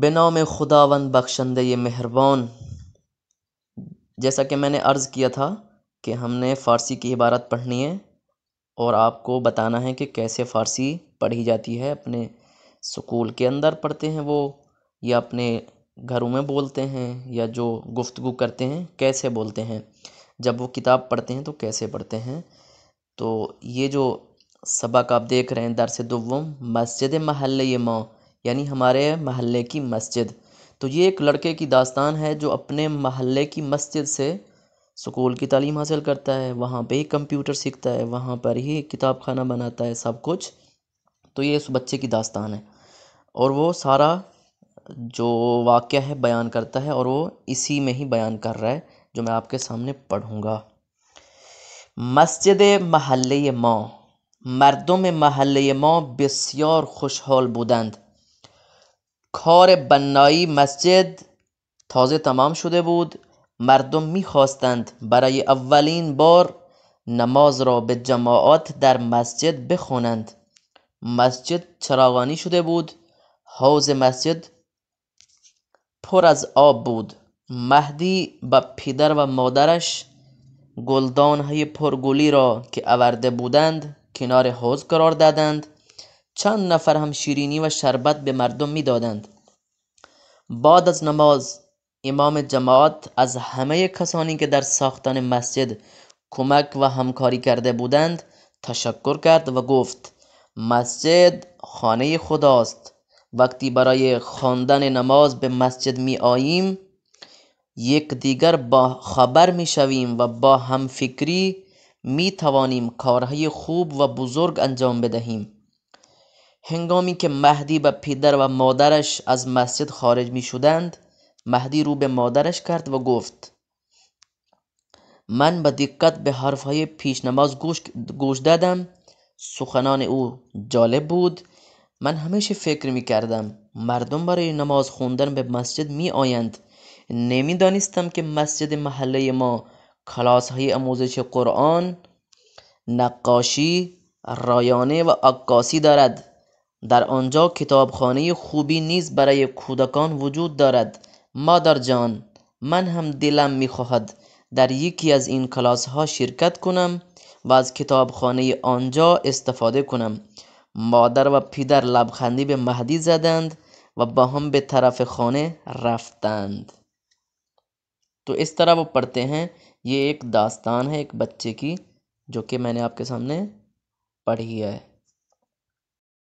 بنام خداوند بخشندہ مہربان۔ جیسا کہ میں نے عرض کیا تھا کہ ہم نے فارسی کی عبارت پڑھنی ہے اور آپ کو بتانا ہے کہ کیسے فارسی پڑھی جاتی ہے۔ اپنے سکول کے اندر پڑھتے ہیں وہ، یا اپنے گھروں میں بولتے ہیں، یا جو گفتگو کرتے ہیں کیسے بولتے ہیں، جب وہ کتاب پڑھتے ہیں تو کیسے پڑھتے ہیں۔ تو یہ جو سبق آپ دیکھ رہے ہیں، درس دوم، مسجد محلہ ما، یعنی ہمارے محلے کی مسجد، تو یہ ایک لڑکے کی داستان ہے جو اپنے محلے کی مسجد سے سکول کی تعلیم حاصل کرتا ہے، وہاں پہ ہی کمپیوٹر سیکھتا ہے، وہاں پر ہی کتاب خانہ بناتا ہے، سب کچھ۔ تو یہ اس بچے کی داستان ہے اور وہ سارا جو واقعہ ہے بیان کرتا ہے، اور وہ اسی میں ہی بیان کر رہا ہے جو میں آپ کے سامنے پڑھوں گا۔ مسجد محله ما، مردم محله ما بسیار خوشحال بودند. کار بنایی مسجد تازه تمام شده بود. مردم می‌خواستند برای اولین بار نماز را به جماعت در مسجد بخوانند. مسجد چراغانی شده بود. حوض مسجد پر از آب بود. مهدی با پدر و مادرش گلدانهای پرگلی را که آورده بودند کنار حوض قرار دادند. چند نفر هم شیرینی و شربت به مردم می دادند. بعد از نماز امام جماعت از همه کسانی که در ساختن مسجد کمک و همکاری کرده بودند تشکر کرد و گفت مسجد خانه خداست. وقتی برای خواندن نماز به مسجد می آییم یک دیگر با خبر می شویم و با هم فکری می توانیم کارهای خوب و بزرگ انجام بدهیم. هنگامی که مهدی و پدر و مادرش از مسجد خارج می شدند، مهدی رو به مادرش کرد و گفت من با دقت به حرفهای پیش نماز گوش دادم. سخنان او جالب بود. من همیشه فکر می کردم مردم برای نماز خوندن به مسجد می آیند. نمی دانستم که مسجد محله ما کلاس های آموزش قرآن، نقاشی، رایانه و عکاسی دارد. در آنجا کتابخانه خوبی نیز برای کودکان وجود دارد. مادر جان، من هم دلم می خواهد در یکی از این کلاس ها شرکت کنم و از کتابخانه آنجا استفاده کنم. مادر و پدر لبخندی به مهدی زدند و با هم به طرف خانه رفتند. تو اس طرح وہ پڑھتے ہیں۔ یہ ایک داستان ہے ایک بچے کی جو کہ میں نے آپ کے سامنے پڑھی ہے۔